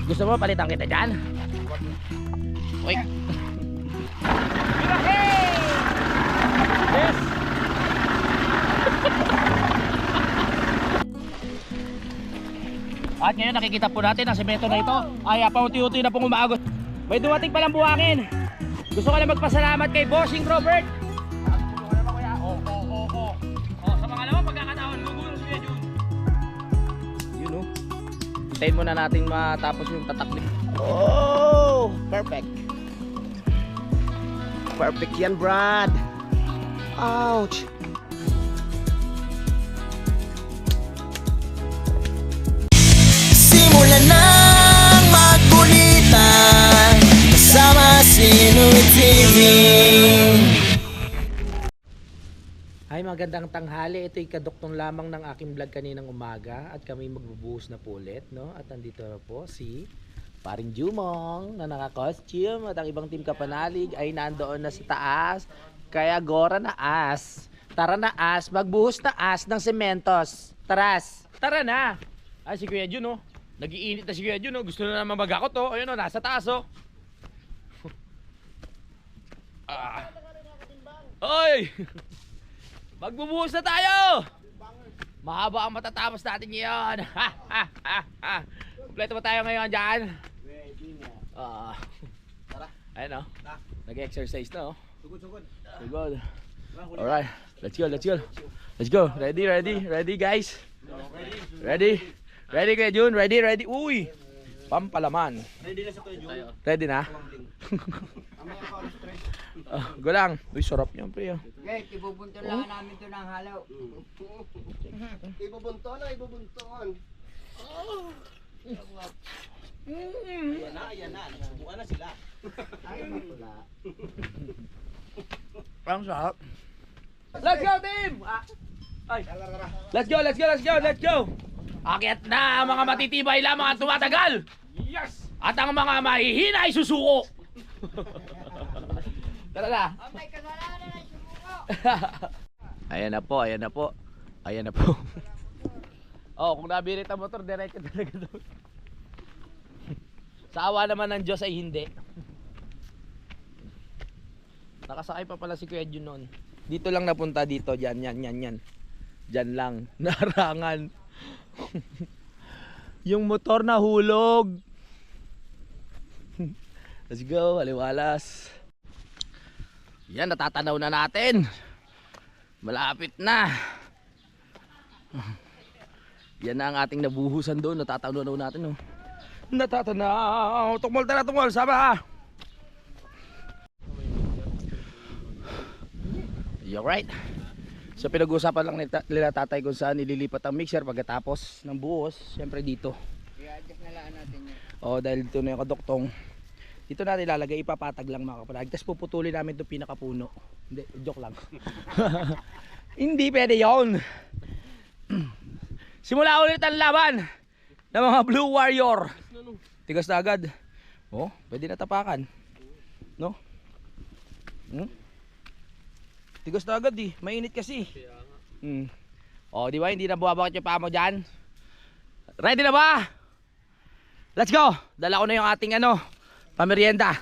Gusto mo palitan kita dyan? Uy. Yes. At ngayon nakikita po natin ang semento na ito ay paunti-unti na pong umaagos. May dumating palang buhangin. Gusto ko lang magpasalamat kay Bossing Robert. Sa mga naman pagkakataon, gugulong siya Jun. Yun o. Hintayin muna natin matapos yung tatak. Oh, perfect. Perfect yan, Brad. Ouch. Simulan nang magbulitan kasama si Inuit TV. Ay, magandang tanghali. Ito'y kaduktong lamang ng aking vlog kaninang umaga at kami magbubuhos na po ulit, no? At nandito na po si Paring Jumong na naka-costume at ang ibang team kapanalig ay nandoon na sa taas. Kaya gora na as. Tara na as, magbuhos na as ng sementos. Taras. Tara na. Ay, si Kuya Jun, oh. Nag-iinit na si Kuya Jun, oh. Gusto na naman magakot, oh. Ayun, oh, nasa taas, oh. Oy! Magbubuhos na tayo! Mahaba ang matatapos natin ngayon. Kompleto ba tayo ngayon dyan? Tara. Ayun, oh. Nag-exercise na, oh. Sugod. Sugod. Alright, let's go. Let's go. Ready guys? Ready Kuya Jun? Ready? Uy! Pampalaman. Ready na sa Kuya Jun. Ready na? Go lang. Uy, sarap niyan, pre. Guys, ibubunto lang namin ito ng halaw. Ibubunton. Ayan na. Nagsubukan na sila. Ay, matula. Ang sarap. Let's go, team! Ay. Let's go! Akyat na ang mga matitibay lamang at tumatagal! Yes! At ang mga mahihina ay susuko! Tara na! Oh, may kasalanan na sumuko! Ayan na po. Oh, kung nabirit ang motor, diretso talaga doon. Sa awa naman ng Diyos ay hindi. Nakasakay pa pala si Kuya Jun noon. Dito lang napunta dito, yan. Diyan lang, narangan. Yung motor nahulog. Let's go, aliwalas. Yan, natatanaw na natin. Malapit na. Yan na ang ating nabuhusan doon. Natatanaw natin, oh. Natatanaw. Tukmol, sama. You're right. So pinag-uusapan lang nila tatay kung saan ililipat ang mixer pagkatapos ng buhos. Siyempre dito. I-adjust na lang natin yan. O dahil dito na yung kaduktong. Dito natin ilalagay, ipapatag lang mga kapalag. Tapos puputulin namin itong pinakapuno. Hindi, joke lang. Hindi pwede yun. Simula ulit ang laban ng mga Blue Warrior. Tigas na agad. Oh, pwede na tapakan. No? Tigas na agad eh. Mainit kasi. Oh, di ba? Hindi na buwabakit yung paa mo dyan. Ready na ba? Let's go! Dala ko na yung ating pamerienda.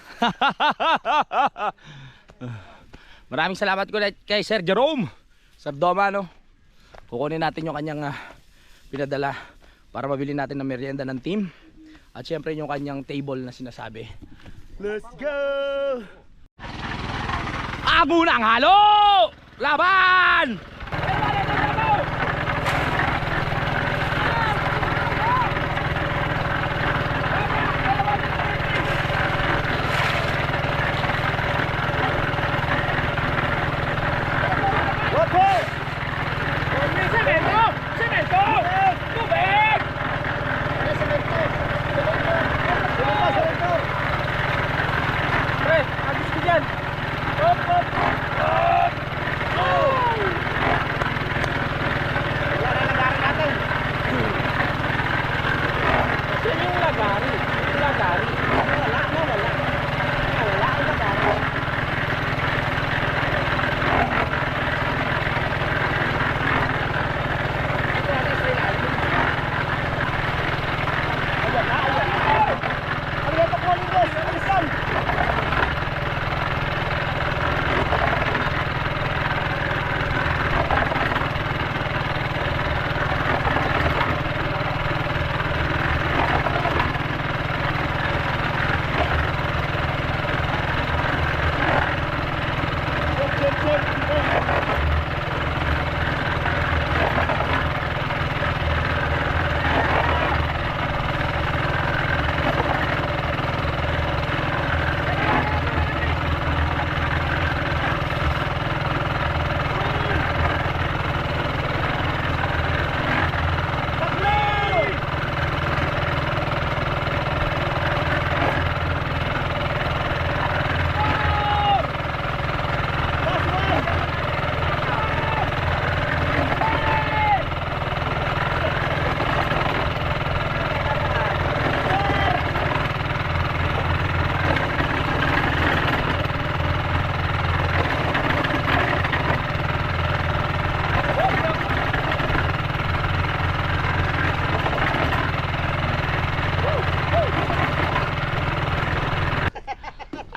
Maraming salamat ko kay Sir Jerome Sardoma, no? Kukunin natin yung kanyang pinadala para mabili natin ng merienda ng team. At syempre yung kanyang table na sinasabi. Let's go! Abo ng halo! Laban!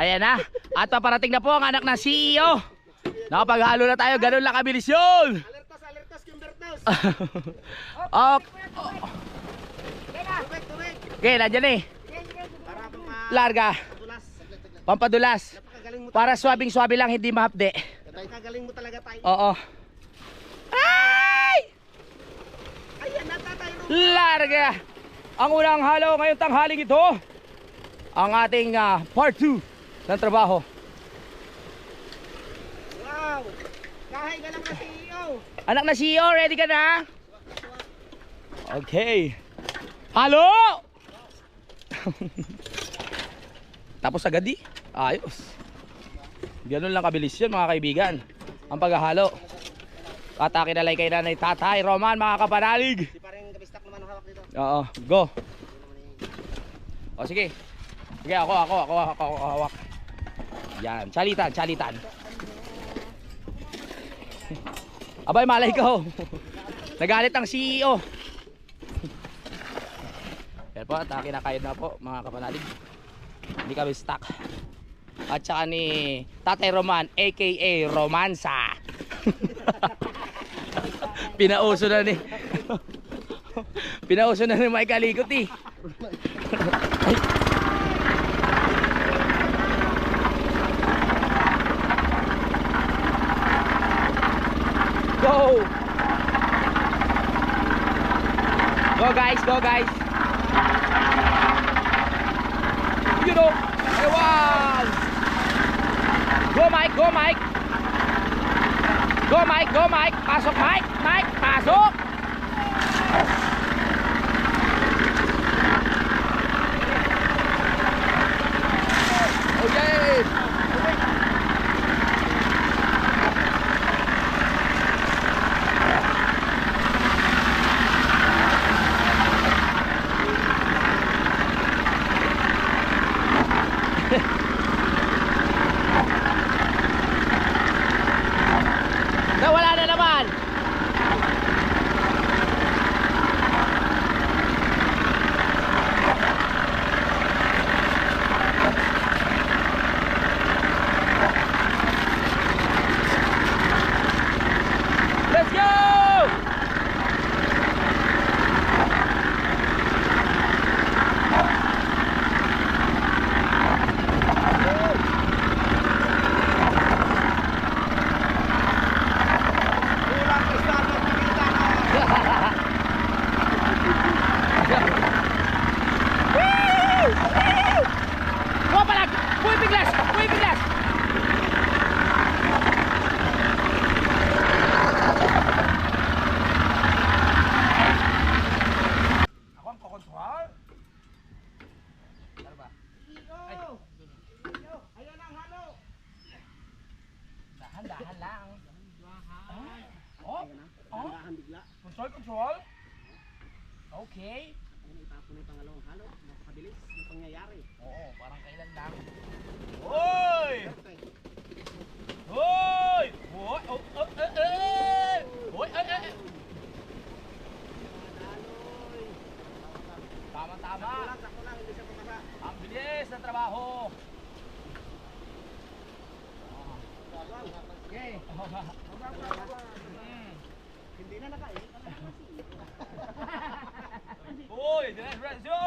Ayan na. At paparating na po ang anak ng CEO. Nakapaghalo na tayo. Ganun lang kabilis yun. Alertos, alertos, Kimbertos. Okay. Tubig, tubig. Okay, nandiyan eh. Para Larga. padulas. Pampadulas. Napakagaling mo. Para swabing-swabe lang, hindi mahapde. Napakagaling mo talaga tayo. Oo. Ay! Ayan na tatay. Larga. Ang unang halo ngayong tanghaling ito. Ang ating part 2 ng trabaho. Wow. Kahay ka lang na CEO. Anak na CEO, ready ka na? Okay. Halo! Tapos agad di? Ayos. Ganun lang kabilis yun mga kaibigan. Ang paghahalo. Atake na like kay Nanay Tatay Roman mga kapanalig. Si parang kabistak naman ang hawak dito. Oo, go. O sige. Sige, ako hawak. Yan, chalitan. Abay, malay ko. Nagalit ang CEO. Pero po, atake na kayo na po mga kapanalig. Hindi kami stuck. At saka ni Tatay Roman aka Romansa. Pinauso na ni Mike Alikot eh. Go! Go guys! You know, ewan! Go Mike! Pasok Mike! Pasok! Okay! Nawala na naman. Let's go! Kulang ka sa amin, pinita ka. Go palag! Puy biglas! Ako ang kokontrol? Ano ba? Ayan ang halo. Dahan lang. Oh, Dahan bigla. control. Okay. Ayan, itapon na yung pangalawang halo. Napakabilis ng pangyayari. Oo, parang kailan lang. Hoy! Hoy! Hoy! Hoy! Tama. Sakto lang, hindi siya pumasa. Ang bilis ng trabaho. Okay. Hindi na nakain. Hoy! Diretso!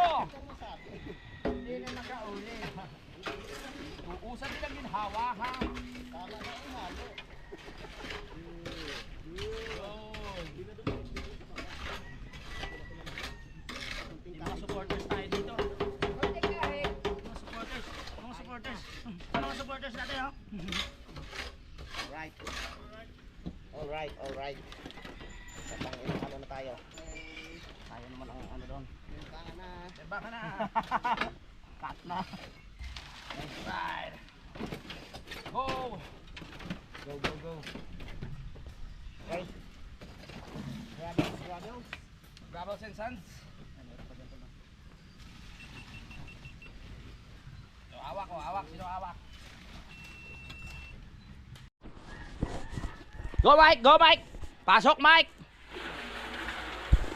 Hindi na nakauli. Uusan din ang ginhawa ha. Mga supporters tayo dito. Konti kahit. Mga supporters natin ha. Alright. Kapang halo na tayo. Tayo naman ang ano doon. Temba ka na. Cut na. Next ride. Go! Go. Okay. Gravels and Sons. Hawak. Sino hawak? Go Mike! Pasok Mike!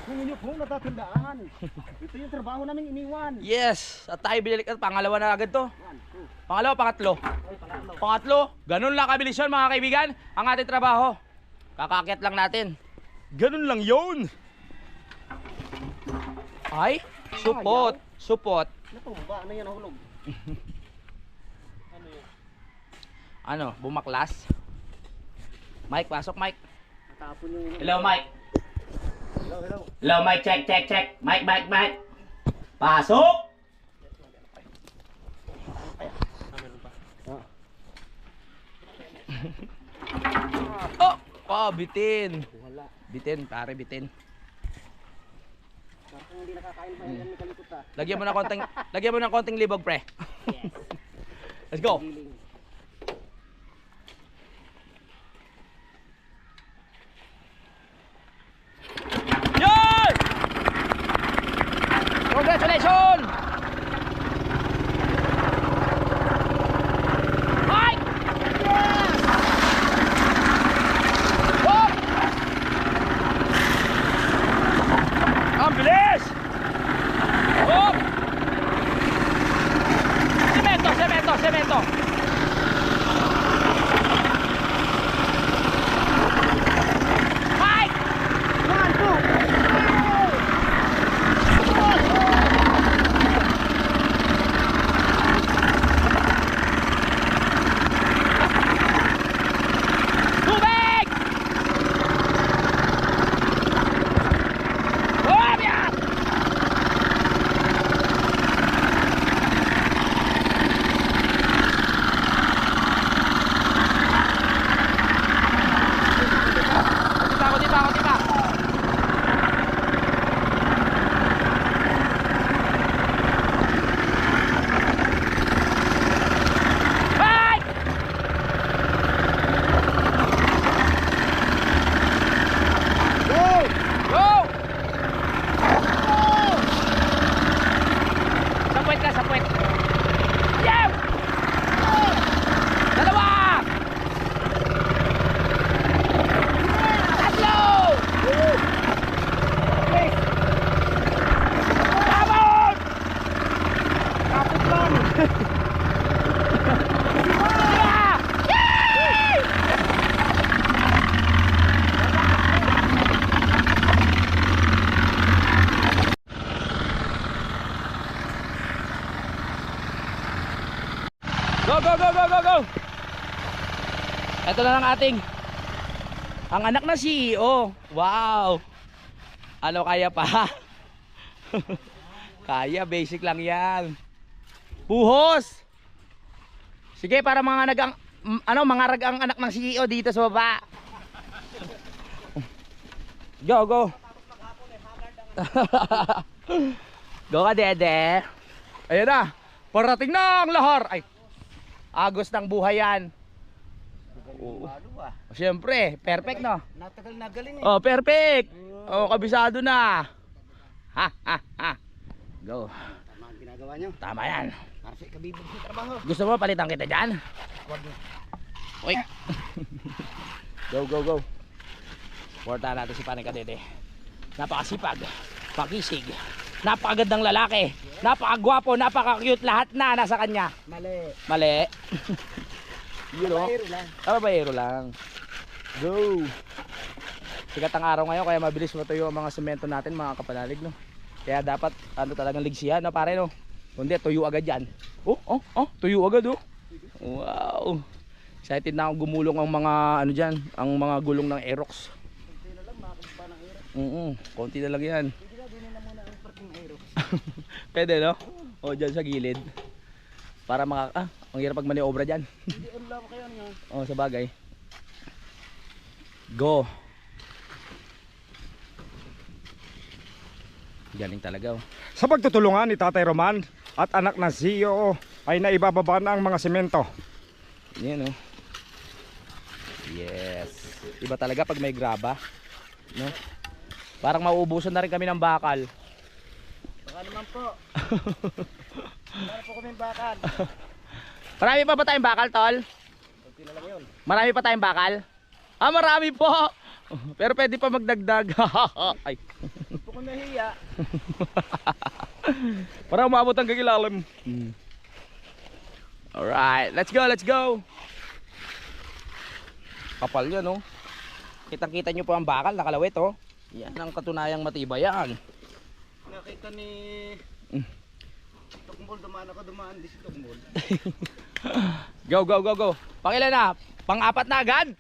Kung inyo po natatandaan, ito yung trabaho namin iniwan. Yes, at tayo binalik at pangalawa na agad to. 1, 2, Pangalawa, pangatlo. ay pangatlo. Pangatlo, ganun lang kabilis yun mga kaibigan. Ang ating trabaho. Kakakyat lang natin. Ganun lang yun. Ay, supot. Supot. Natumba, ano yan nahulog? Ano, bumaklas. Mike, pasok Mike. Natapon yung... Hello Mike. Hello, hello. Hello Mike, check, check, check. Mike, Mike, Mike. Pasok! Oh! Oh, bitin. Wala. Bitin, pare, bitin. Parang hindi nakakain pa yan, may kalikot ha. Lagyan mo ng konting libog, pre. Yes. Let's go. Giling. Yay! Congratulations! Mike! Yes! Oh! Ang bilis! Oh! Semento, semento, semento. Mike! 1, 2, Tubig! Oh, yan! Kunti pa, kunti pa. Bye! go! Go! Sa puwet ka, sa puwet. Yeah! Dalawa! Tatlo! Yes! Tabon! Kapit lang! Yeah! Yay! Go, go, go, go, go, go! Ito na lang ating ang anak na CEO. Wow! Ano kaya pa? Kaya, basic lang yan. Buhos! Sige, para mga mga ragang anak ng CEO dito sa baba. Go, go. Go ka, dede. Ayan na. Parating na ang lahar. Ay, agos ng buhay yan. Oo. Siyempre, perfect no? Natagal na galing eh. Oh, perfect. Oh, kabisado na. Ha, ha, ha. Go. Tama ang ginagawa nyo. Tama yan. Kasi kabibog sa trabaho. Gusto mo palitan kita dyan? Wag nyo. Uy. Go, go, go. Portahan natin si Paring Kadede. Napakasipag, pakisig, napakagandang lalaki, napakagwapo, napaka-cute, lahat na nasa kanya. Mali. Mali. Yun o. Babaero lang. Babaero lang. Go. Sikat ang araw ngayon kaya mabilis matuyo ang mga semento natin mga kapanalig no. Kaya dapat ano talagang ligsihan no pare no. Kundi tuyo agad yan. Oh, tuyo agad oh. Wow. Excited na akong gumulong ang mga ano diyan, ang mga gulong ng Aerox. Konti na lang makakita ng Aerox. Konti na lang yan. Hindi na din na muna ang parking Aerox. Pwede no? O dyan sa gilid. Para ang hirap pag maniobra dyan. Hindi ano lang kayo niya. O sa bagay. Go. Galing talaga oh. Sa pagtutulungan ni Tatay Roman at anak na CEO ay naibababa na ang mga semento. Yan oh. Yes. Iba talaga pag may graba, no? Parang mauubusan na rin kami ng bakal. Baka naman po. Wala po kami bakal. Marami pa ba tayong bakal, tol? Konti na lang yun. Marami pa tayong bakal? Ah, marami po. Pero pwede pa magdagdag. Ay. Gusto ko nahiya. Para umabot ang kagilalim. Alright, let's go, let's go. Kapal yan, oh. Kitang-kita nyo po ang bakal, nakalawit, oh. Yan ang katunayang matibay yan. Nakita ni Tukmol, dumaan din si Tukmol. Go, go, go, go. Pangilan na? Pang-apat na agad?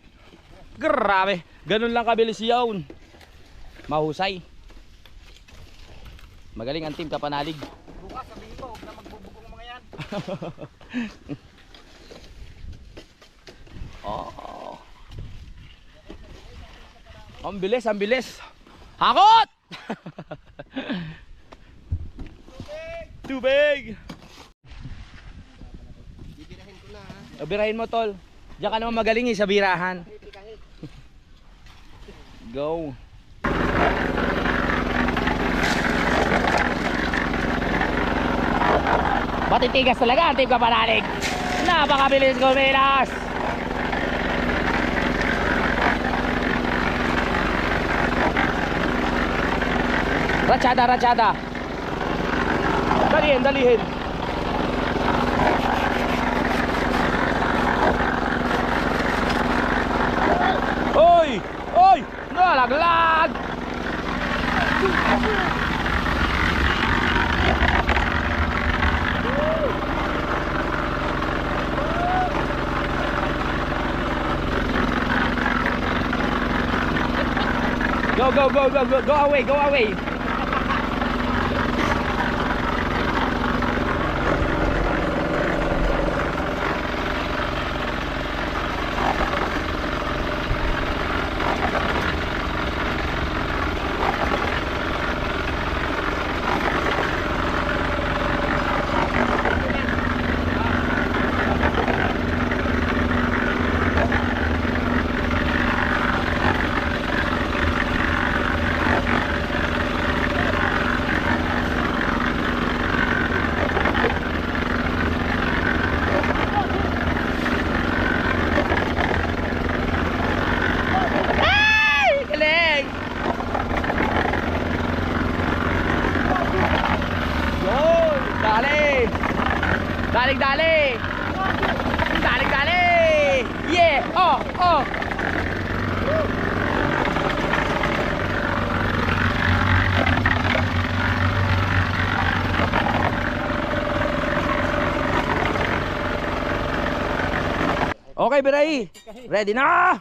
Grabe. Ganun lang kabilis yun. Mahusay. Magaling ang team Kapanalig. Bukas sabihin ko, huwag na magbubugong mga yan. Oh. Ang bilis, ang bilis. Hakot! Tubig! Bibirahin ko na ha. Birahin mo, tol. Diyan ka naman magaling sa birahan. Go. Matitigas talaga ang team Kapanalig. Napakabilis kumilas. Rachada, rachada. Dalihin, dalihin. Oy! Oy! Nalaglag! Go, go, go, go, go, go away, go away. Daling dali. Daling dali. Yeah. Oh, oh. Okay, Biray. Ready na.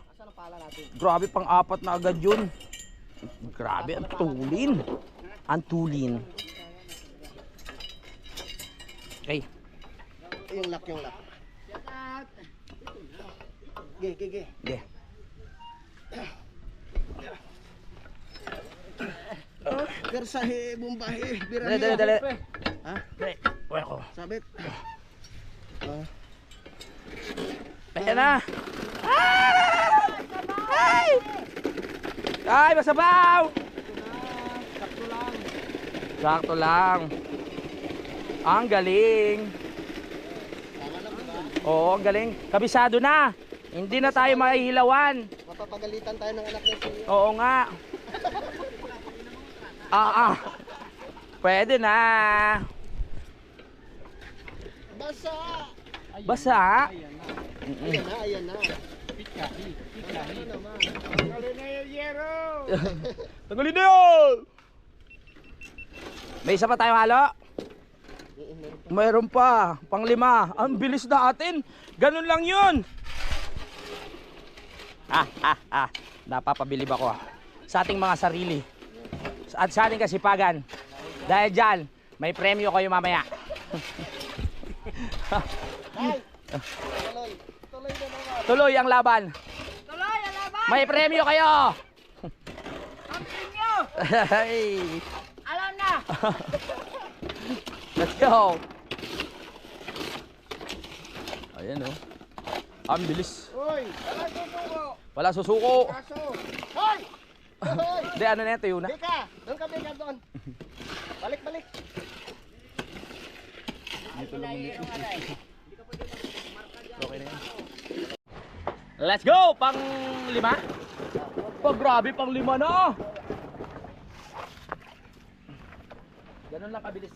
Grabe, pang-apat na agad yun. Grabe, ang tulin. Ang tulin. Okay. Yung lock, yung lock. Ge, ge, ge. Okay. Kersahe, bumbahe, Dali, birahe. dali, dali. Ha? Dali. Wala ko. Sabit. Ayan na. Ay! Ay, masabaw! Sakto lang. Ang galing. Oo, ang galing. Kabisado na. Hindi na tayo mahihilawan. Mapapagalitan tayo ng anak ng CEO. Oo nga. Pwede na. Basa! Basa. Ayan na, ayan na. Tanggalin na yun! May isa pa tayong halo? Mayroon pa. Pang-5. Ang bilis na atin. Ganun lang yun. Napapabilib ako sa ating mga sarili. At sa ating kasipagan. Dahil dyan, may premyo kayo mamaya. Tuloy na naman. Tuloy ang laban. Tuloy, ang laban! May premyo kayo. Ang inyo! Hey. Alam na! Let's go. Ayan oh. Ang bilis. Uy! Wala susuko! Wala susuko. Kaso! Hoy! Hoy! Hindi, ano na yan, tuyo na. Bika! Doon ka, Bika, doon. Balik, balik. Okay na yan. Let's go! Pang 5? Oh, grabe, pang 5 na. Ganun lang kabilis.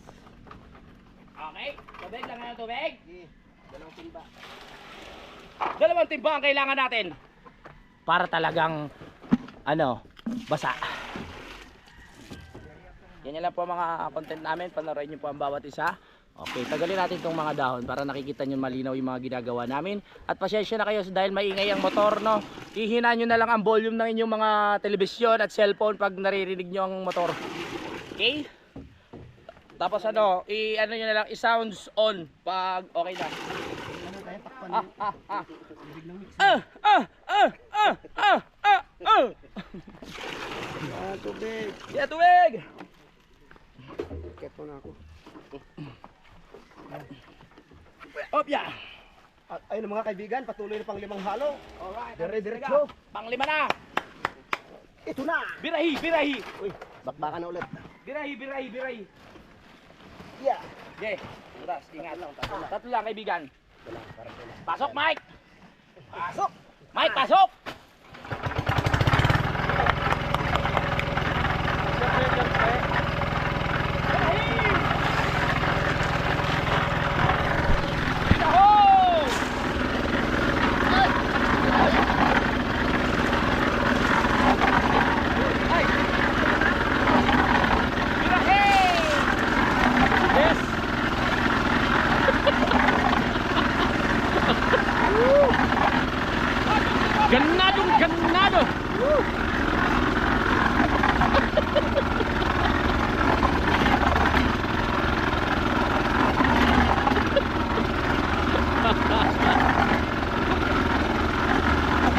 Okay, tubig lang ng tubig. Dalawang timba. Dalawang timba ang kailangan natin para talagang basa. Yan lang po ang mga content namin. Panoorin nyo po ang bawat isa. Okay, tagalin natin itong mga dahon para nakikita nyo malinaw yung mga ginagawa namin. At pasensya na kayo dahil maingay ang motor, no? Ihina nyo na lang ang volume ng inyong mga telebisyon at cellphone pag naririnig nyo ang motor. Okay? Tapos ano nyo na lang, i-sounds on pag okay na. Tubig. Yeah, tubig! Ket mo na ako. Opya! At ayun mga kaibigan, patuloy na pang 5 halo. Alright, Dire-diretso. Pang-5 na! Ito na. Birahi, birahi! Uy, bakbakan na ulit. Birahi, birahi, birahi! Yeah. Okay, butas, ingat. Tatlo lang kaibigan. Pasok, Mike! Pasok. Mike, pasok! Ganadong ganado!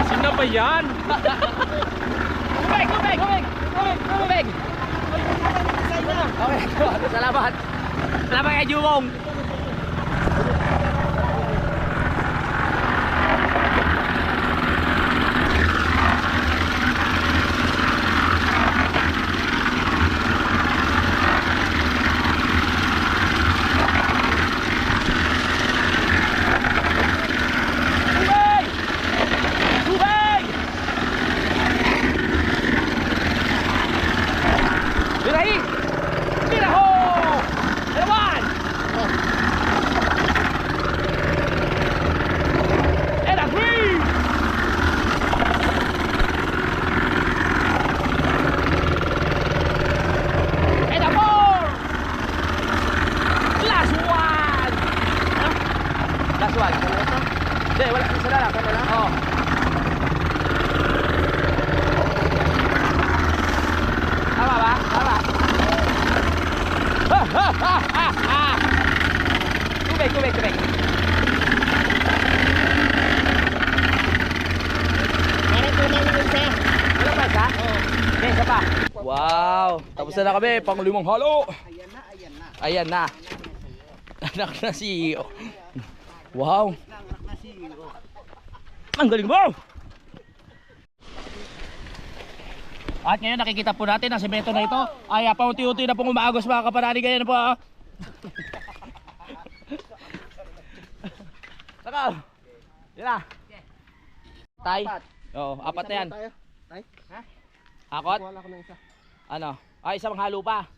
Sino ba yan? Tubig! Tubig! Tubig! Tubig! Tubig! Okay, salamat! Salamat kay Jumong! Birahi! Biraho! Erawan! Era free! Era four! Last one! Last one. Hindi, wala. Isa na lang. Oo. Tama ba? Tama. Tubig, tubig, tubig. Meron po na yung isa. Wala pa isa? Okay, isa pa. Wow! Tapos na kami, pang 5 halo. Ayan na, ayan na. Ayan na. Anak na CEO. Wow! Anak na si Ang galing mo! At ngayon nakikita po natin ang semento na ito ay paunti-unti na pong umaagos mga kapanani. Ganyan po ah. Saka. Yan na. Tay. Oo, apat na yan. Tayo. Tay. Ha? Akot? Wala ko ng isa. Ano? Ay, isang halo pa.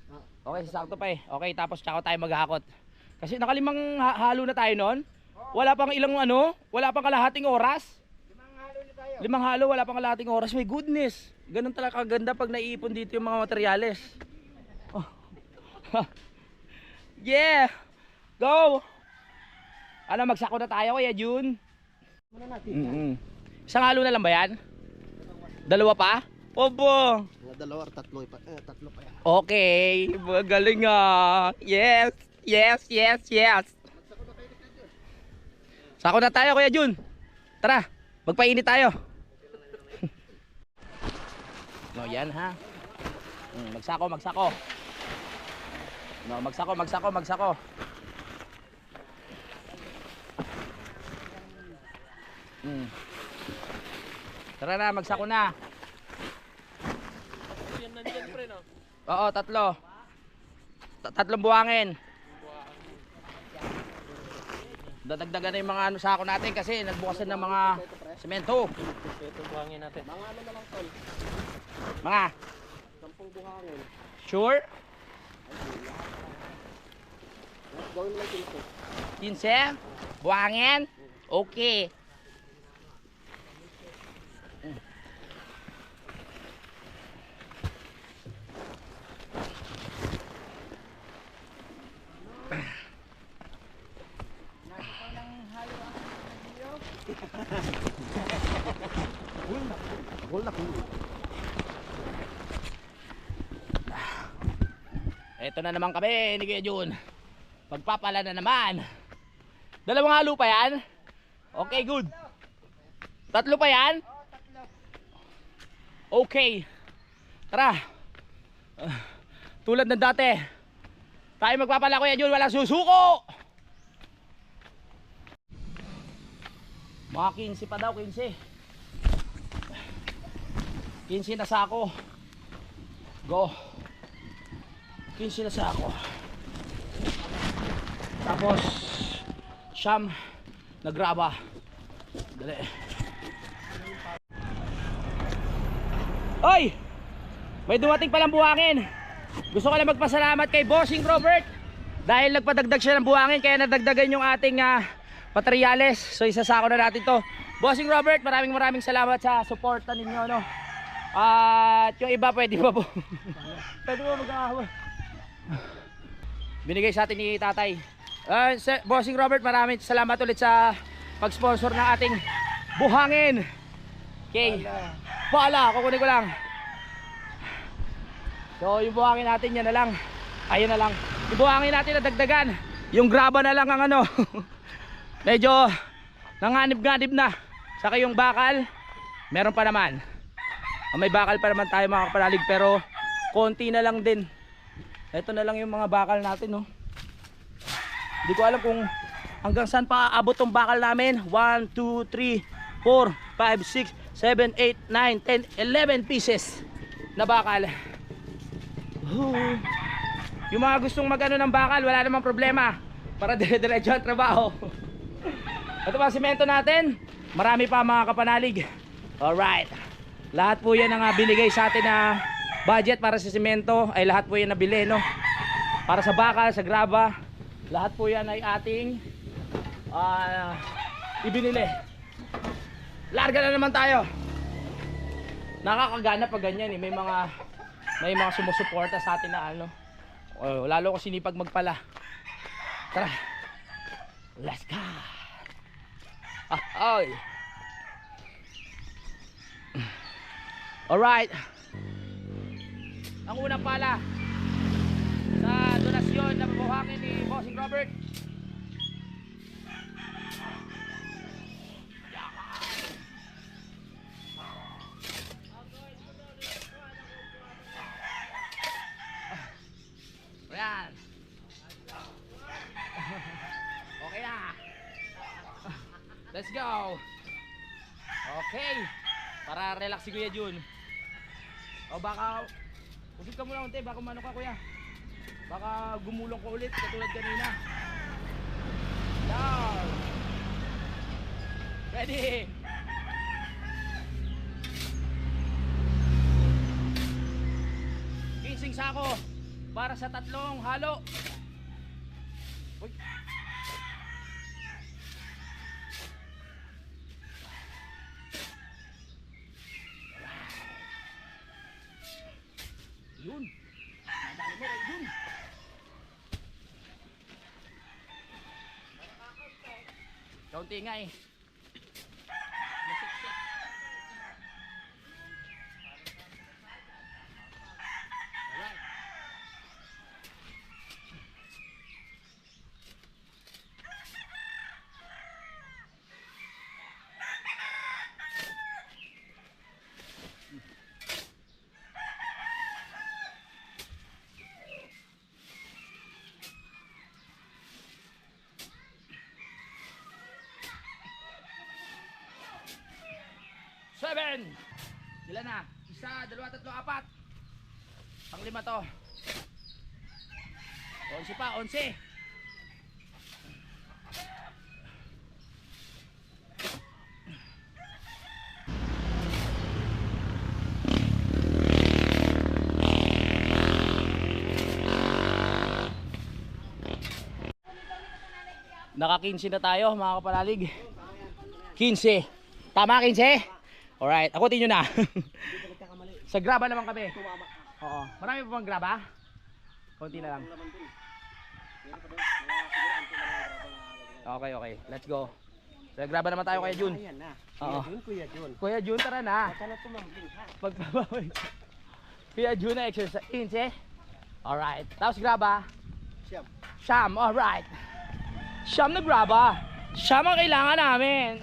Okay, sasakto pa eh. Okay, tapos tsaka tayo maghahakot. Kasi nakalimang halo na tayo noon. Wala pang ilang wala pang kalahating oras. 5 halo, wala pang kalahating oras. My goodness. Ganun talaga kaganda pag naiipon dito yung mga materyales. Oh. Yeah! Go! Ano, magsako na tayo Kuya Jun? Muna natin. Isang halo na lang ba yan? Dalawa pa? Opo! Mga 2 or 3 pa. Tatlo pa yan. Okay, magaling ah. Yes, yes, yes, yes. Sako na tayo Kuya Jun. Tara, magpainit tayo. No, yan ha. Magsako, magsako. No, magsako, magsako, magsako. Tara na, magsako na. Yan nandiyan pre no? Oo, 3. 3 buhangin. Dadagdagan na yung mga sako natin kasi nagbukasan ng mga semento. Ito buhangin natin. Mga ano na lang tol. Mga 10 buhangin. sure? Gawin mo lang 15. 15? Buhangin? Okay. Ito na naman kami ni Kuya Jun. Pagpapala na naman. Dalawang halo pa yan? Okay, good. Tatlo pa yan? Okay. Tara. Tulad ng dati. Tayo magpapala, Kuya Jun. Walang susuko. Mga 15 pa daw, 15. 15 na sako. Go. 15 na sako. Tapos siyam na graba. Dali. Oy! May dumating palang buhangin. Gusto ko lang magpasalamat kay Bossing Robert dahil nagpadagdag siya ng buhangin, kaya nadagdagan yung ating materyales. So isasako na natin to. Bossing Robert, maraming salamat sa suporta ninyo, no? At yung iba pwede ba po? Pwede ba mag-ahawal? Binigay sa atin ni Tatay. Bossing Robert, maraming salamat ulit sa pag-sponsor ng ating buhangin. Okay. Pala, kukunin ko lang. So yung buhangin natin, yan na lang. Ayun na lang. Yung buhangin natin na dagdagan. Yung graba na lang ang ano. Medyo nanganib-ganib na. Saka yung bakal, meron pa naman. May bakal pa naman tayo mga kapanalig, pero konti na lang din. Ito na lang yung mga bakal natin, no. Hindi ko alam kung hanggang saan pa aabot tong bakal namin. 1, 2, 3, 4, 5, 6, 7, 8, 9, 10, 11 pieces na bakal. Yung mga gustong magano ng bakal, wala namang problema. Para dire-diretso ang trabaho. Ito pa simento natin. Marami pa mga kapanalig. Alright. Lahat po yan ang binigay sa atin na budget para sa simento. Ay lahat po yan nabili, no. Para sa bakal, sa graba, lahat po yan ay ating ibinili. Larga na naman tayo. Nakakagana pag ganyan, eh. May mga sumusuporta sa atin na ano. Lalo ko sinipag magpala. Tara. Let's go. Ay. Alright. Ang unang pala sa donasyon na buhangin ni Bossing Robert. Ayan. Okay na. Let's go. Okay. Para relax si Kuya Jun. O baka usip ka muna unti, baka mano ka kuya. Baka gumulong ko ulit katulad kanina. Down. Ready. Kinsing sako para sa tatlong halo. Uy. Yun. Nadali mo rin yun. Kaunti nga eh. Nasiksik. Alright. Seven. Ilan na? Isa, dalawa, tatlo, apat. Pang-lima to. 11 pa, 11. Naka 15 na tayo mga kapanalig. 15. Tama 15? Alright, akutin nyo na. Sa graba naman kami. Oo. Marami pa bang graba? Konti na lang. Okay, okay. Let's go. Sa graba naman tayo Kuya Jun. Oo. Kuya Jun, tara na. Pagpapawid. Kuya Jun na exercise. 15. Alright. Tapos graba. Siyam. Alright. Siyam na graba. Siyam ang kailangan namin.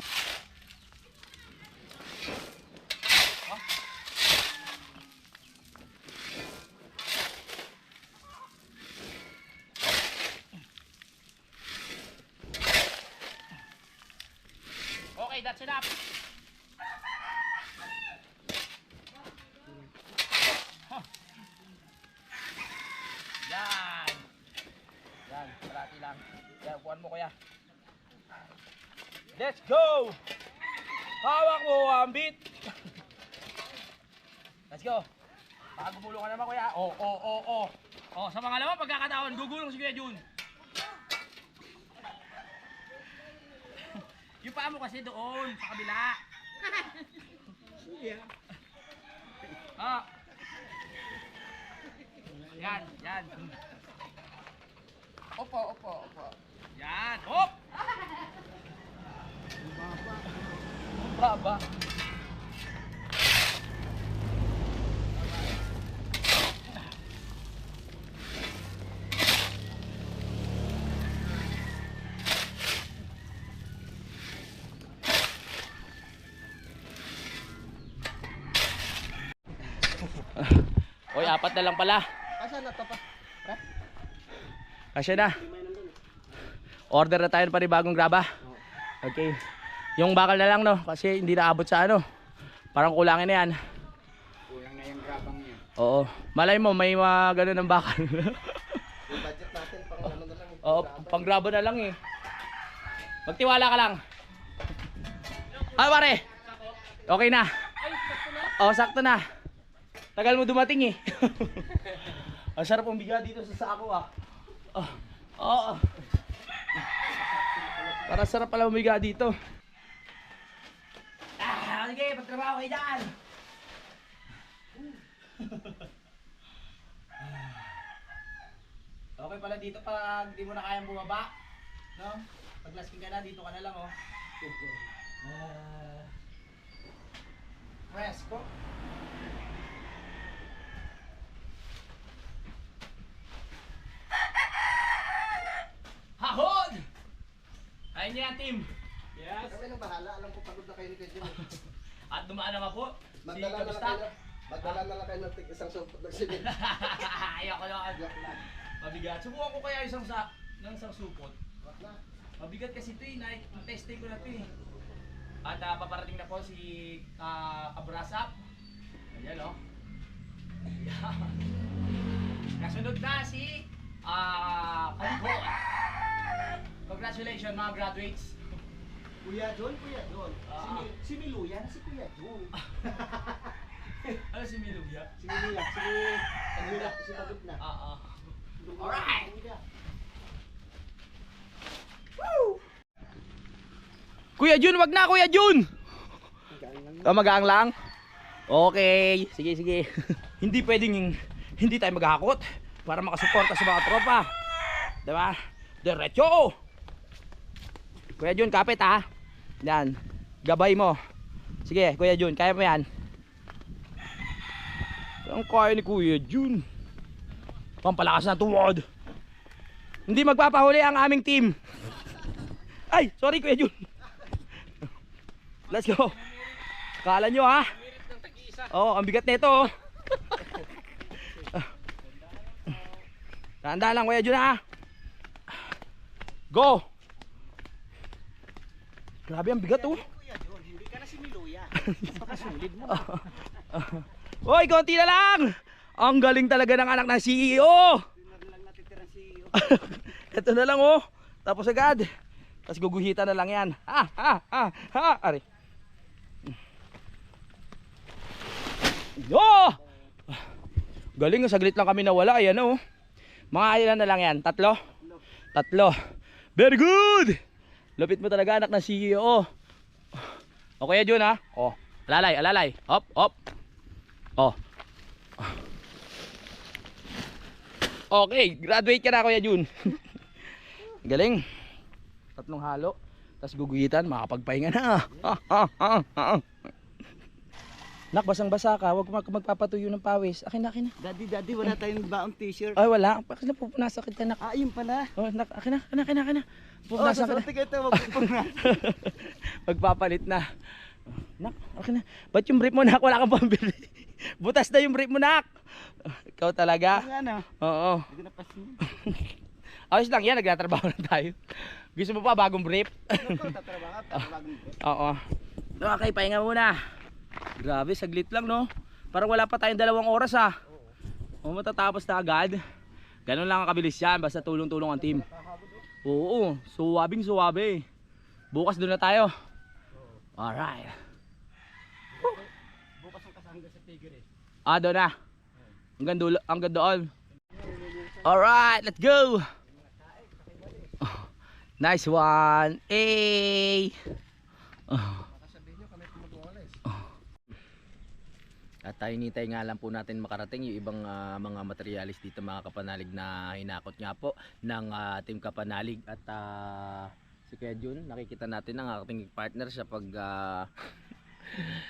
Okay, that's enough. Yan. Yan, parati lang. Yan, buwan mo kuya. Let's go! Hawak mo ang beat. Let's go. Baka gumulong ka naman kuya. Oh, sa mga naman pagkakataon, gugulong si Kuya Jun. Yung paa mo kasi doon, sa kabila. Ah. Yan. Opo. Yan, hop! Baba. Oy, 4 na lang pala. Asa na to pa? Kasya na. Order na tayo pa rin bagong graba. Okay. Yung bakal na lang no, kasi hindi naabot sa ano. Parang kulangin na yan. Kulang na yung grabang niya. Oo. Malay mo, may mga ganun ng bakal. Yung budget natin pang ano na lang. Oo, pang graba na lang eh. Magtiwala ka lang. Ah, pare. Okay na. Oo, sakto na. Tagal mo dumating eh. Ang sarap ang biga dito sa sako ah. Oo. Para sarap pala umiga dito. Sige, pagtrabaho kayo dyan. Okay pala dito pag di mo na kayang bumaba. No? Pag lasking ka na, dito ka na lang oh. Fresco. Hahod! Ayun niya team. Yes. Kami nang bahala, alam ko pagod na kayo ni Kuya Jun. At dumaan na nga po si Magdala na lang Kabistak. kayo. Magdala na lang kayo ng tig isang supot ng simen. Ayoko lang. Mabigat. Subukan ko kaya isang supot. Mabigat kasi ito eh. Testing ko na ito eh. At paparating na po si Kabrasap. Ayan o. Kasunod na si Kalibot. Congratulations mga graduates. Kuya Jun. Si Miluya na si Kuya Jun. Ano si Miluya? Si Miluya, si Pagod na. Alright. Kuya Jun, wag na Kuya Jun. Magaang lang. Okay, sige. Hindi pwedeng hindi tayo maghakot para makasuporta sa mga tropa. Diba? Diretso. Kuya Jun, kapit ha. Yan. Gabay mo. Sige, Kuya Jun, kaya mo yan. Ang kaya ni Kuya Jun. Pampalakas ng tuwod. Hindi magpapahuli ang aming team. Ay, sorry Kuya Jun. Let's go. Kala nyo ha. Oo, ang bigat nito oh. Tanda lang Kuya Jun ha. Go. Grabe ang bigat oh. Hindi ka na si Miluya. Napakasulid mo. Hoy, konti na lang. Ang galing talaga ng anak ng CEO. Lang natitirang si Ito na lang oh. Tapos agad. Tapos guguhitan na lang yan. Ari. Yo! Galing, saglit lang kami nawala. Ayan oh. Mga ilan na lang yan? Tatlo? Very good! Lupit mo talaga anak ng CEO. O Kuya Jun ha. O, alalay, alalay. Hop, hop. O. Okay, graduate ka na Kuya Jun. Galing. Tatlong halo. Tapos guguyitan, makapagpahinga na. Nak, basang-basa ka. Huwag magpapatuyo ng pawis. Akin na, akin na. Daddy, wala tayong baong t-shirt. Ay, wala. Bakit na pupunasa kita, nak? Ah, yun pala. Oh, nak, akin na, akin na, akin na. Oh, Pupunasa ka na. sasarte ka ito, magpupunta. Magpapalit na. Nak, akin na. Ba't yung brief mo, nak? Wala kang pambili. Butas na yung brief mo, nak. Ikaw talaga. Ano? Oo. Hindi ko napasin. Ayos lang yan, nagtatrabaho na tayo. Gusto mo pa bagong brief? Ako, tatrabaho ka, bagong Oo. Okay, pahinga muna. Grabe, saglit lang no. Parang wala pa tayong 2 oras ha. O matatapos na agad. Ganun lang ang kabilis yan, basta tulong-tulong ang team. Oo, suwabing suwabe. Bukas doon na tayo. Alright. Bukas ang kasangga sa Tigre. Ah, doon na. Hanggang doon. Alright, let's go. Oh, nice one. Hey. At tayo nitay nga lang po natin makarating yung ibang mga materialis dito mga kapanalig na hinakot nga po ng team kapanalig. At si Kuya Jun, nakikita natin ang ating partner sa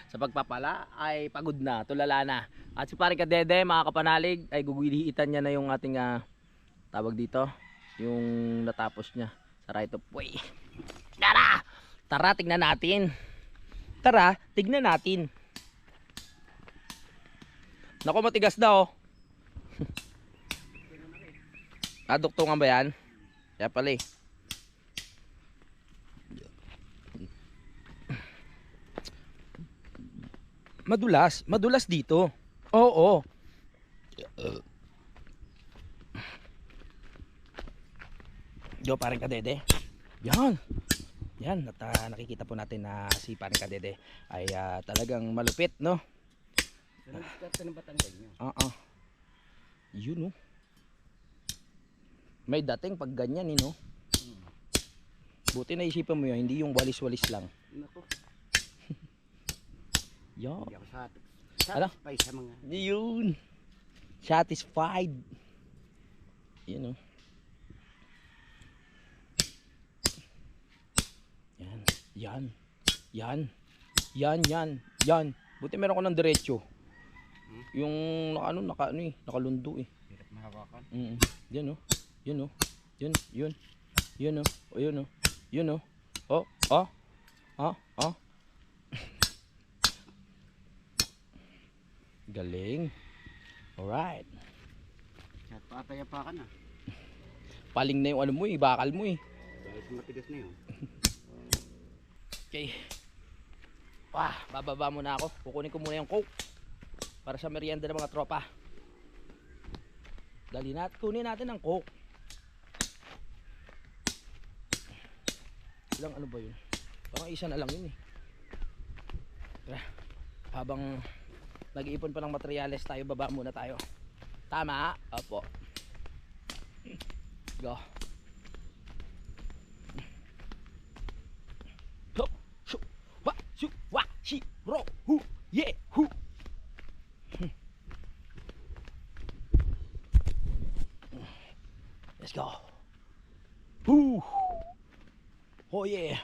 sa pagpapala ay pagod na, tulala na. At si Paring Kadede mga kapanalig ay gugulihitan niya na yung ating tawag dito, yung natapos niya sa right of way. Tara, tignan natin. Tara, tignan natin. Naku, matigas daw. Duktungan ba yan? Kaya pala eh. Madulas dito. Oo. Yo, Paring Kadede. Yan. Yan, at nakikita po natin na si Paring Kadede ay talagang malupit, no? Ito ng Batanggay niyo. Yun, no? May dating pag ganyan, no? Buti naisipan mo yun, hindi yung walis-walis lang. Naku, Yo. hindi ako Ano? satisfied sa mga... Yun. Satisfied. Yun, no? Yan. Buti meron ko ng diretso. Yung nakalundo eh. Hirap mahawakan. Yan oh. Yun oh. Yun oh. O yun oh. Yun oh. Oh. Galing. Alright. At pataya pa ka na. Paling na yung ano mo eh, bakal mo eh. Dahil matigas na yun. Okay. Bababa muna ako. Kukunin ko muna yung coke para sa merienda ng mga tropa. Kunin natin ang coke. Ilang ano ba yun? Parang isa na lang yun eh. Tara. Habang nag-iipon pa ng materyales tayo, baba muna tayo. Tama? Opo. Go. Yeah, hu. Let's go. Woo. Oh yeah.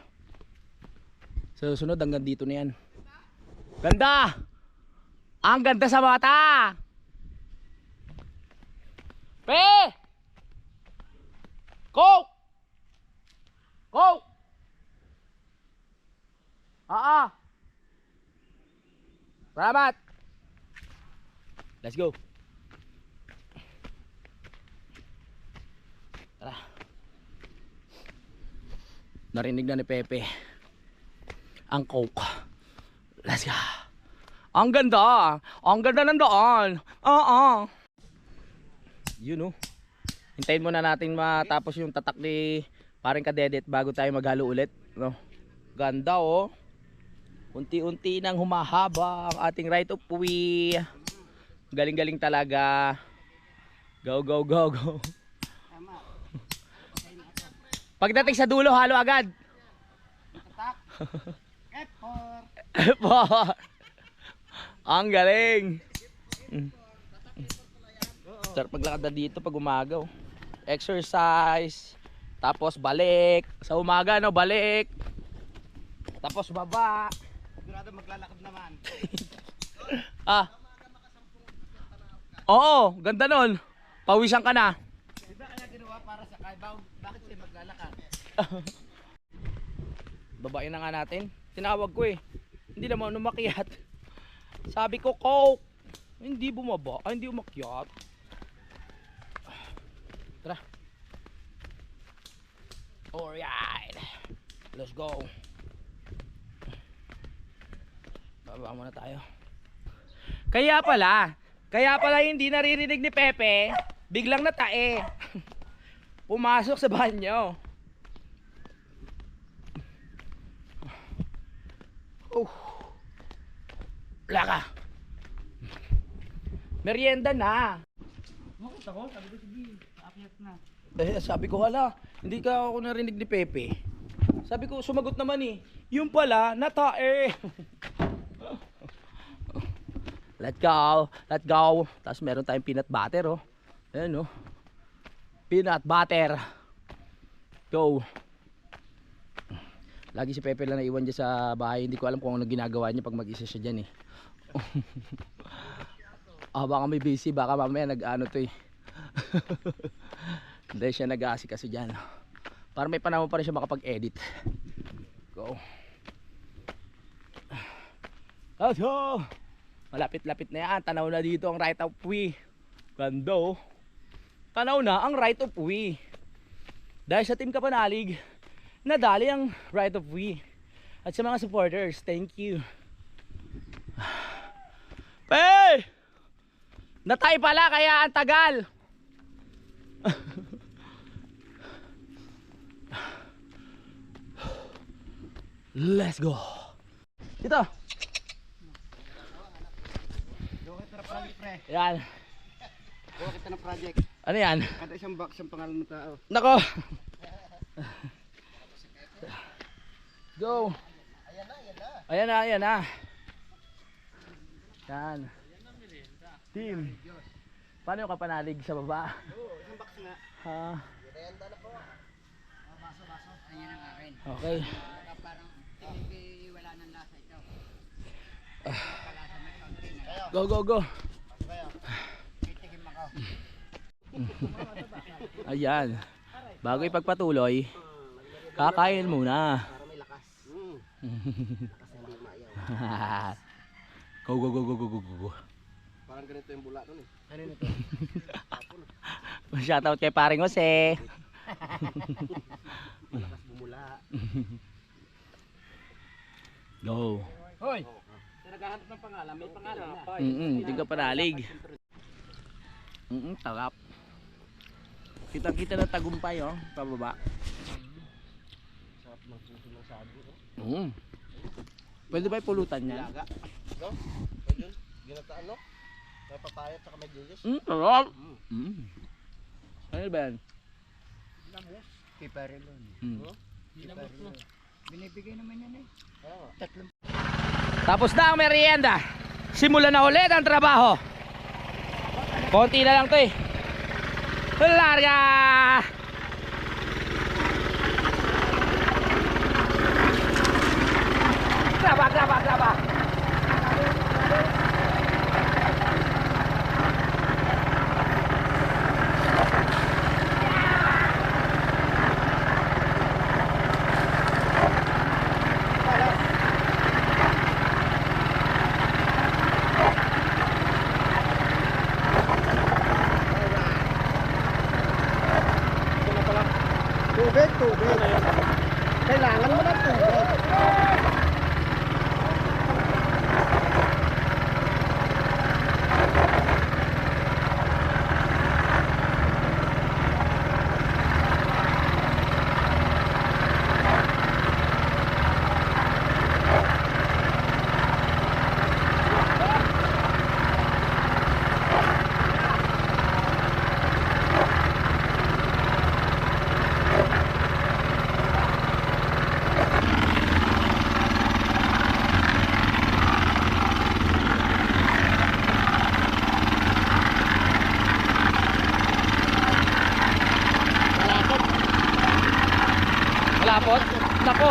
Sa susunod hanggang dito na yan. Ganda. Ang ganda sa mata. Pe. Go. Salamat. Let's go. Tara. Narinig na ni Pepe ang coke. Let's go. Ang ganda ng daan. You know. Hintayin muna natin matapos yung tatak ni Paring Kadede bago tayo maghalo ulit, no? Ganda oh. Unti-unti nang humahaba ang ating right of way. Galing-galing talaga. Go. Pagdating sa dulo, halo agad. F4. Ang galing. Sarap maglakad na dito pag umaga. Exercise. Tapos balik. Sa umaga, no? Balik. Tapos baba. Sigurado maglalakad naman. Ah. Oo, ganda nun. Pawisan ka na. Diba kaya ginawa para sa kaibaw? Bakit siya maglalakad? Babain na nga natin. Tinawag ko eh. Hindi naman umakyat. Sabi ko, Coke. Hindi bumaba. Ay, hindi umakyat. Tara. Alright. Let's go. Baba muna tayo. Kaya pala hindi naririnig ni Pepe. Biglang natae. Pumasok sa banyo. Laka. Merienda na. Sabi ko hala, hindi ka ako narinig ni Pepe. Sabi ko sumagot naman eh. Yung pala natae. Let's go. Let's go. Tapos meron tayong peanut butter oh. Ayan oh. Peanut butter. Go. Lagi si Pepe lang naiwan dyan sa bahay. Hindi ko alam kung ano ginagawa niya pag mag-isa siya dyan eh. Baka may busy. Baka mamaya nag-ano to eh. Hindi siya nag-aasikaso dyan. Para may panahon pa rin siya makapag-edit. Go. Let's go. Malapit-lapit na yan. Tanaw na dito ang right of way. Ganda oh. Tanaw na ang right of way. Dahil sa Team Kapanalig, nadali ang right of way. At sa mga supporters, thank you. Hey! Natay pala kaya ang tagal. Let's go. Dito. Yan. Gawa kita ng project. Ano yan? Kada isang box ang pangalan ng tao. Nako. Go. Ayan na, ayan na. Yan. Team. Paano yung kapanalig sa baba? Oo, isang box nga. Ha? Renta na po. Baso. Ayan ang akin. Okay. Parang wala nang lasa ito. Go. Titigim ako. Ayan. Bago ipagpatuloy, kakain muna. Para may lakas. Lakas na hindi maayaw. Go. Parang ganito yung bula nun eh. Ano ito? Shoutout kay paring Jose. Malakas bumula. Go. Hoy! Naghahanap ng pangalan, may pangalan na. Hindi ka panalig. Tarap. Kita-kita na tagumpay oh, pababa. Sarap ng puso ng sabi. Oh. Pwede ba ipulutan yan? Laga. No? Pwede yun. Ginataan no? May papaya at saka may gilis. Tarap. Ano ba yan? Lamus. Piperilon. Piperilon. Binibigay naman yan eh. Tatlong. Tapos na ang merienda. Simulan na ulit ang trabaho. Konti na lang to eh. Larga! Graba. Tubig. Kailangan mo ng tubig. kalikot. Nako.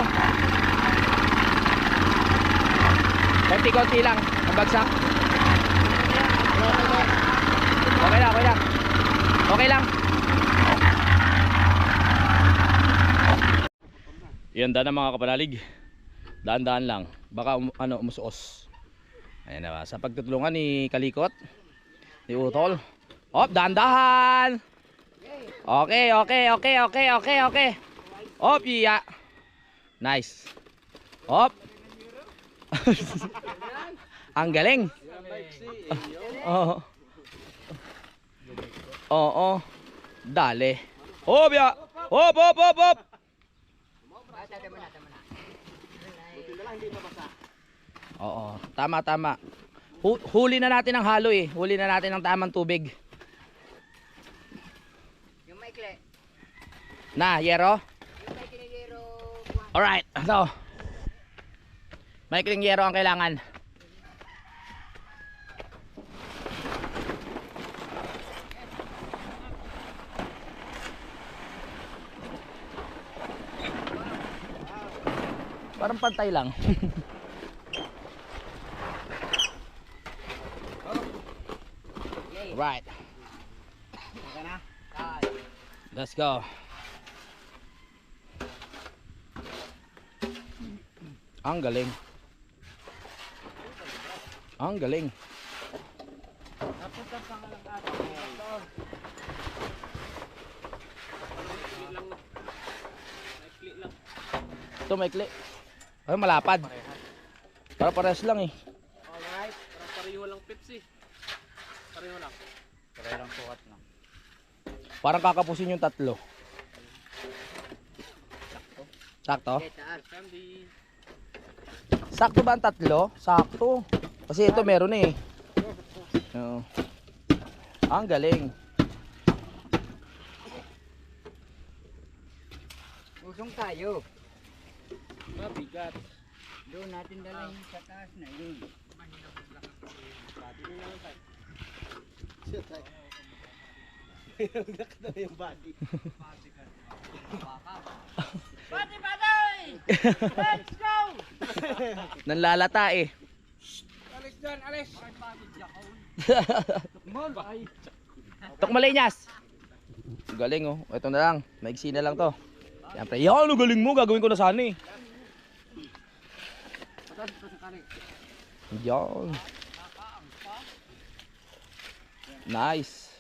Konti-konti lang. Ang bagsak. Okay lang, okay lang. Okay lang. Yan daan na mga kapanalig. Daan-daan lang. Baka umusuos. Ayan na, sa pagtutulungan ni Kalikot, ni Utol. Hop, dahan-dahan. Okay. Hop, iya. Nice. Hop. Ang galing. Oo. Oo. Dale. Hop, ya. Hop. Oo, tama. Huli na natin ang halo eh. Huli na natin ang tamang tubig. Yung maikli. Na, yero? Yung maikli yero. Alright, ito. Maikling yero ang kailangan. Parang pantay lang. Right. Let's go. Ang galing. Ang galing. Ito maikli. Ay malapad. Para pares lang eh. Alright. Pareho lang Pepsi. Pareho lang. Pareho lang sukat na. Parang kakapusin yung tatlo. Sakto? Sakto ba ang tatlo? Sakto. Kasi ito meron eh. Oo. Ang galing. Usong tayo. Mabigat. Doon natin dalhin sa taas na yun. Yung body. Bati! Let's go! Nanlalata eh. Alis dyan, alis. Tukmalinyas. Galing oh. Ito na lang. Maigsi na lang to. Siyempre, yan ang galing mo. Gagawin ko na sana eh. Yan. Nice.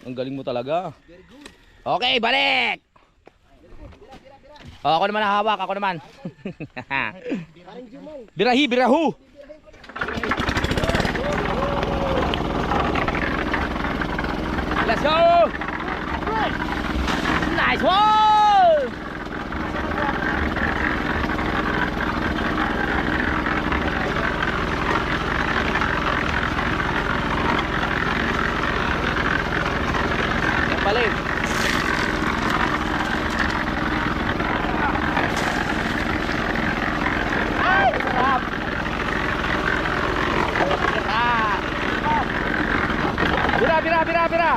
Ang galing mo talaga. Okay, balik. Oh, ako naman hawak. Ako naman. Birahu. Let's go. Nice one. Balik. Ay, sarap. Bira.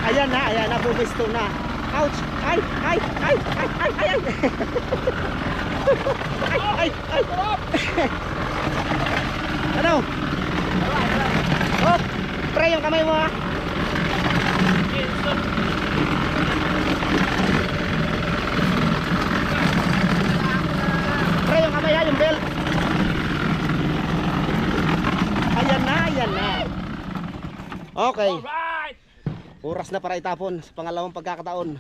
Ayan na, bumisto na. Ouch! Ay! Ano? Oh, pre yung kamay mo ha. Okay. Alright! Oras na para itapon sa pangalawang pagkakataon.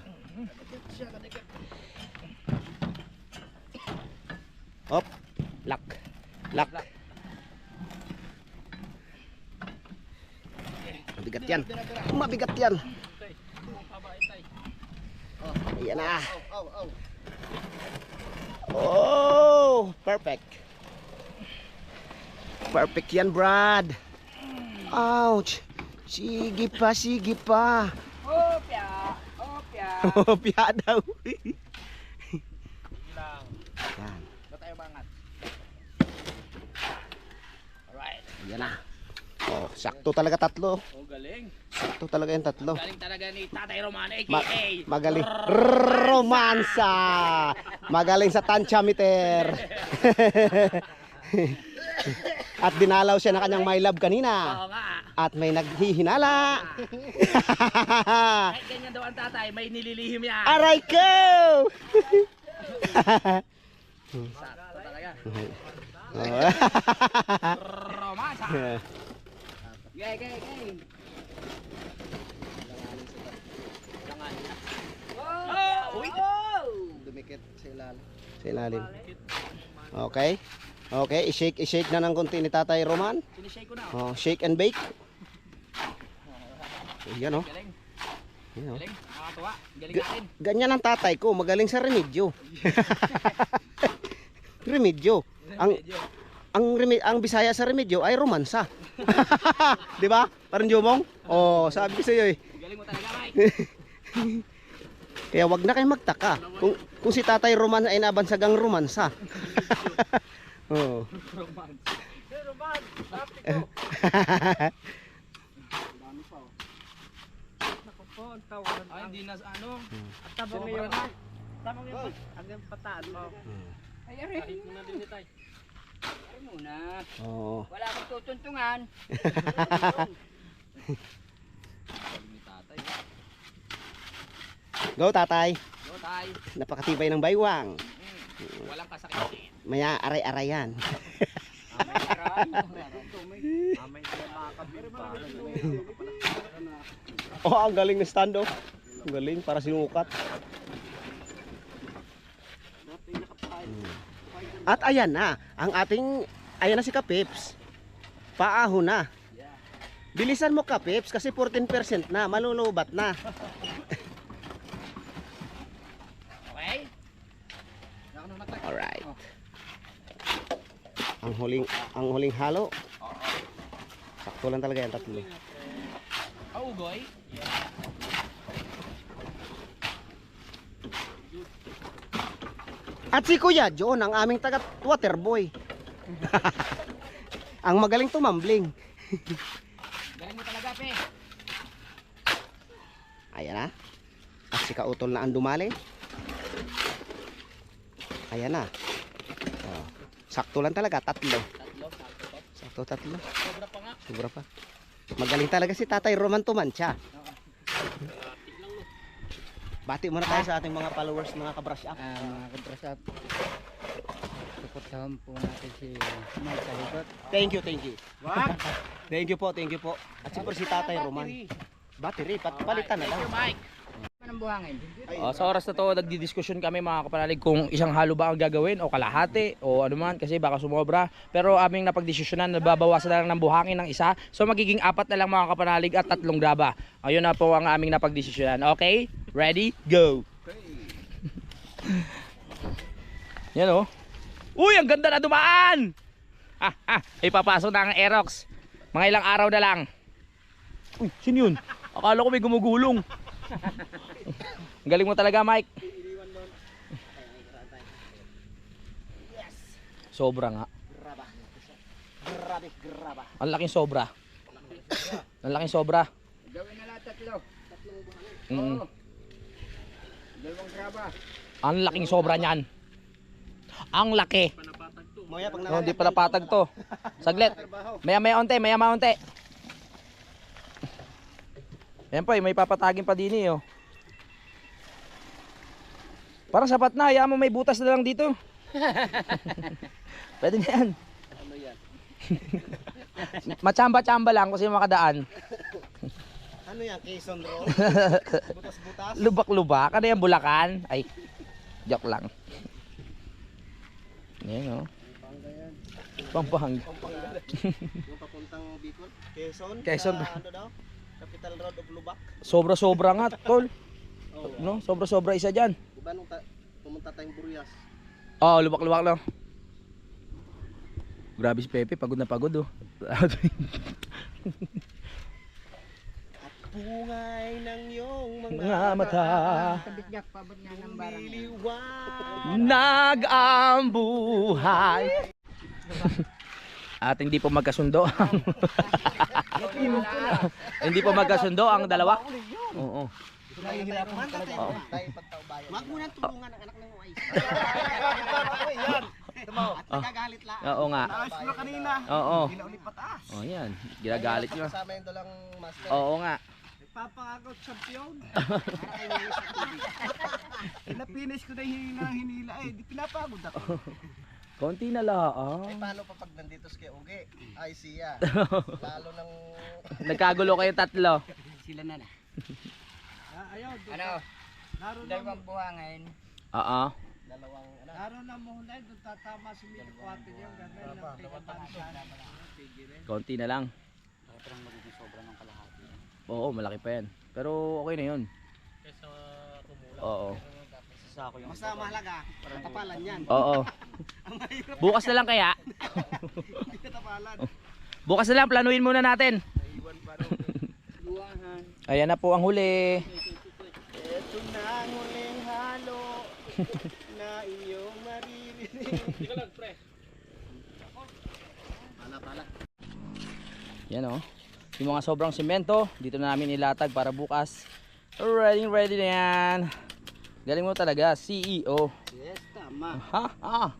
Hop. Lock. Lock. Mabigat yan. Mabigat yan. Ayan na. Oh, perfect. Perfect yan, Brad. Ouch. Sige pa, sige pa. Opya! Opya! Opya daw. Lang. Yan. Ba tayo bangat? Alright. Yan na. Oh, sakto talaga tatlo. Oh, galing. Sakto talaga yung tatlo. Galing talaga ni Tatay Roman, Ma- aka magaling. Romansa. Magaling sa tantiameter. At dinalaw siya ng kanyang my love kanina. Oo nga. At may naghihinala. Kahit ganyan daw ang tatay, may nililihim yan. Aray ko! Sakto talaga. Romansa. Gay, gay, gay! Oh, uy. Dumikit sa ilalim. Sa ilalim. Okay. Okay, i-shake na ng konti ni Tatay Roman. Sinishake ko na. Oh, shake and bake. Yan oh. Galing. Yan, oh. Galing. Nakakatuwa. Galing natin. Ganyan ang tatay ko, magaling sa remedyo. Remedyo. Ang Bisaya sa remedyo ay romansa. 'Di ba? Parang Jomong? Oh, sabi ko sa iyo eh. Galing mo talaga, Mike. Kaya wag na kayong magtaka kung si Tatay Roman ay nabansagang romansa. Oh. Ay, hindi na ano. Tabang Sobra na. Tabang yung hanggang pataan mo. Ay, aray. Muna din ni Tay. Ay muna. Oh. Wala akong tutuntungan. Galing ni Tatay. Go Tatay. Go, Tay. Napakatibay ng baywang. Walang kasakit. Maya aray-arayan. Oh, ang galing ng stand oh. Ang galing para sinukat. At ayan na, ayan na si Kapips. Paahon na. Bilisan mo Kapips kasi 14% na, malulubat na. Okay? Alright. Ang huling halo. Sakto lang talaga yan tatlo. Oh, Ugoy. At si Kuya John, ang aming taga waterboy. Ang magaling tumambling. Galing mo talaga, pe. Ayan na. At si Kautol na ang dumali. Ayan na. Oh. Sakto lang talaga, tatlo. Sakto tatlo. Sobra pa nga. Sobra pa. Magaling talaga si Tatay Roman tumansya. Bati muna tayo sa ating mga followers, mga ka-brush up. Mga kabrasap. Suportahan po natin si Mike sa likod. Thank you, thank you. Thank you po. At siyempre si Tatay Roman. Battery, palitan na lang. Thank you, Mike. Anong buhangin? Sa oras na to, nagdidiskusyon kami mga kapanalig kung isang halo ba ang gagawin o kalahati o ano man kasi baka sumobra. Pero aming napagdesisyonan na babawasan na lang ng buhangin ng isa. So magiging 4 na lang mga kapanalig at 3 graba. Ayun na po ang aming napagdesisyonan. Okay? Ready? Go! Yan o. Uy, ang ganda na dumaan! Ipapasok na ang Aerox. Mga ilang araw na lang. Uy, sino yun? Akala ko may gumugulong. Galing mo talaga, Mike. Sobra nga. Grabe. Ang laking sobra. Ang laking sobra. Gawin na lahat 3. Mm. 2 graba. Ang laking sobra niyan. Ang laki. Moya pag Oh, di pala patag to. Saglit. Maya onte. Ayan po, may papatagin pa din oh. Parang sapat na, hayaan mo may butas na lang dito. Pwede na yan. Machamba-chamba lang kasi makadaan. Ano yan, Quezon Road? Butas-butas? Lubak-lubak. Ano yan, Bulacan? Ay, joke lang. Yan, oh. Pampanga. Yung papuntang Bicol? Quezon? Quezon. Sa, ano daw? Capital Road of Lubak? Sobra-sobra nga, tol. No? Sobra-sobra isa dyan. Diba nung pumunta tayong Burias? Oo, lubak-lubak lang. Grabe si Pepe, pagod na pagod, oh. Pungay ng iyong Mga mata. Kabityak, pabot nga ng barang. Lumiliwanag. Nag-ambuhay. At hindi po magkasundo. Hindi po magkasundo ang dalawa. Oo. Nahihirapan tayo. Oo. Wag mo nang tulungan ang anak ng Uwais. At nagagalit lang. Oo nga. Ayos mo kanina. Oo. Hindi na ulit pataas. Oh, yan. Ginagalit nyo. Kasama yung dalang master. Oo nga. Papangagaw champion. Para kayo yung sa tubig. Pinapinish ko na yung hinila eh. Di pinapagod ako. Konti na lang. Eh paano pa pag nandito si Uge? Ay siya. Lalo nang Nagkagulo kayo tatlo. Sila na na. Ayaw. Ano? Naroon na Dalawang buhangin. Oo. dalawang ano. Naroon na mo hunay. Doon tatama si Milo Kuwate yung gagawin ng pinapagsan. Konti na lang. Parang magiging sobra ng kalahati. Oo, malaki pa yan. Pero okay na yun. Kesa kumula. Oo. Sa ako yung Basta mahalaga, katapalan yan. Oo. Bukas na lang kaya. Hindi katapalan. Bukas na lang, planuin muna natin. Luwahan. Ayan na po ang huli. Ito na ang huling halo na iyong maririnig. Hindi ka lang, pre. Pala. Yan o. Yung mga sobrang semento, dito na namin ilatag para bukas. Ready na yan. Galing mo talaga, CEO. Yes, tama. Ha? Ah.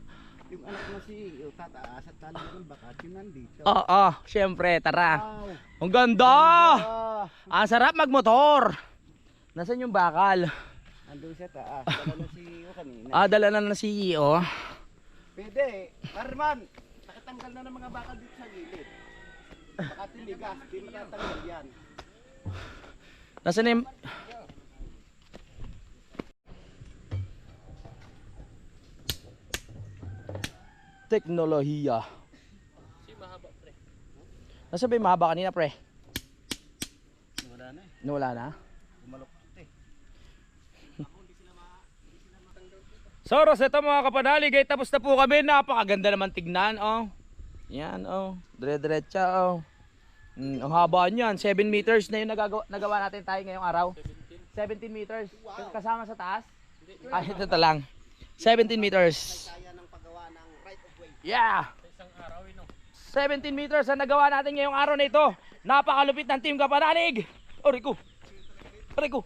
Yung anak mo si tataas at talagang bakat yun nandito. Oo, syempre, tara. Wow. Ang ganda! Ah, Ang sarap magmotor. Nasaan yung bakal? andun sa taas. Dala na si Iyo kanina. Ah, dala na ng CEO. Pwede. Carman, nakatanggal na ng mga bakal dito sa gilid. Baka tinigas, di matatanggal yan. Nasaan yung... Teknolohiya. Si mahaba, pre. Nasaan ba yung mahaba kanina, pre? Wala na eh. Nawala na? Bumaloktot eh. So, Rosetta mga kapanalig, ay tapos na po kami. Napakaganda naman tignan, oh. Yan, oh. Dire-diretsa, oh. Ang haba niyan. 7 meters na yung nagawa natin tayo ngayong araw. 17 meters. Kasama sa taas? Ay, ito lang. 17 meters. Kaya ng paggawa ng right of way. Yeah! Isang araw, no? 17 meters ang nagawa natin ngayong araw na ito. Napakalupit ng team kapanalig. Oh, Rico. Rico.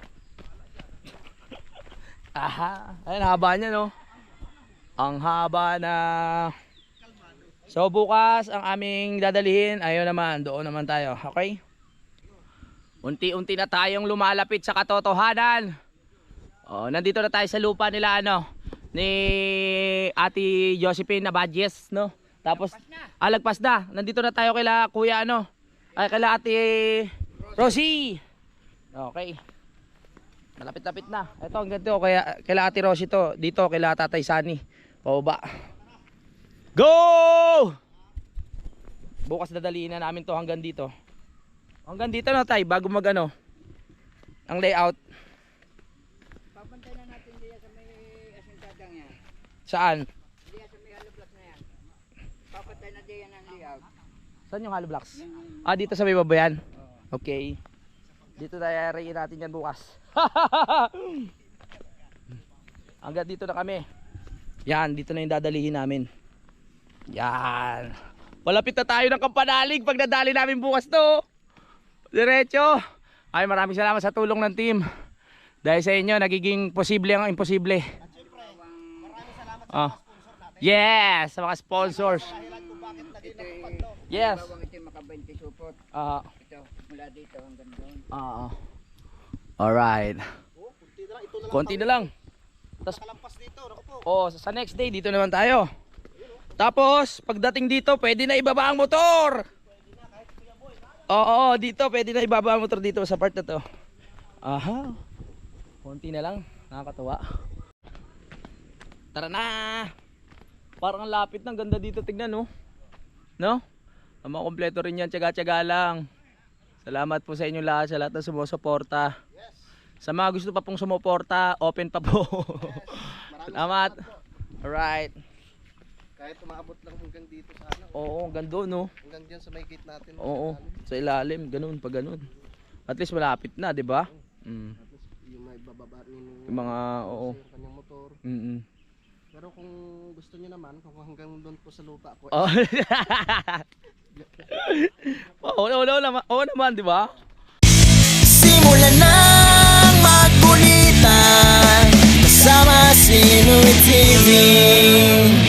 Aha. Ayun, haba niya, no? Ang haba na... So, bukas, ang aming dadalhin, ayun naman, doon naman tayo. Okay? Unti-unti na tayong lumalapit sa katotohanan. Oh, nandito na tayo sa lupa nila, ano? Ni Ate Josephine Nabadjes, no? Tapos, lagpas na. Nandito na tayo kila Kuya, ano? Ay, kila Ate Rosie. Okay. Malapit-lapit na. Ito, ang ganito. Kaya, kila Ate Rosie to. Dito, kila Tatay Sani. Pababa. Go! Bukas dadaliin na namin to hanggang dito. Hanggang dito na tayo, bago mag ano, ang layout. Papantay na natin diyan sa may asintadang yan. Saan? Diyan sa may hollow blocks na yan. Papantay na diyan ang layout. Saan yung hollow blocks? Ah, dito sa may babayan? Okay. Dito tayo rayin natin yan bukas. Hanggang dito na kami. Yan, dito na yung dadalihin namin. Yan. Malapit na tayo ng Kampanalig pag nadali namin bukas to. Diretso. Ay, maraming salamat sa tulong ng team. Dahil sa inyo, nagiging posible ang imposible. At syempre, maraming salamat Oh. Yes, sa mga sponsors. dahilan kung bakit naging nakapaglo. Yes. Bawang ito yung maka-20 supot. Ito, mula dito hanggang doon. Alright. Oh, kunti na lang. Ito na lang. Konti na lang. Nakalampas dito. Naku po. Oh, sa next day, dito naman tayo. Tapos, pagdating dito, pwede na ibaba ang motor. Oo, dito pwede na ibaba ang motor dito sa part na to. Aha. Konti na lang, nakakatuwa. Tara na. Parang ang lapit ng ganda dito, tignan no. No? Makompleto rin yan, tiyaga-tiyaga lang. Salamat po sa inyo lahat, sa lahat ng sumusuporta. Sa mga gusto pa pong sumuporta, open pa po. Salamat. Alright. Kahit umaabot lang hanggang dito sa ano, Oo, hanggang doon no. hanggang diyan sa may gate natin. Oo, sa ilalim, ganun, pag ganun. At least malapit na, di ba? Mm. Yung may bababa nino. Yung mga, oo. Yung kanyang motor. Mm. Pero kung gusto niyo naman, kung hanggang doon po sa lupa ko, Oh. Oo naman, di ba? Simulan ng magbulitan kasama si Inuit TV.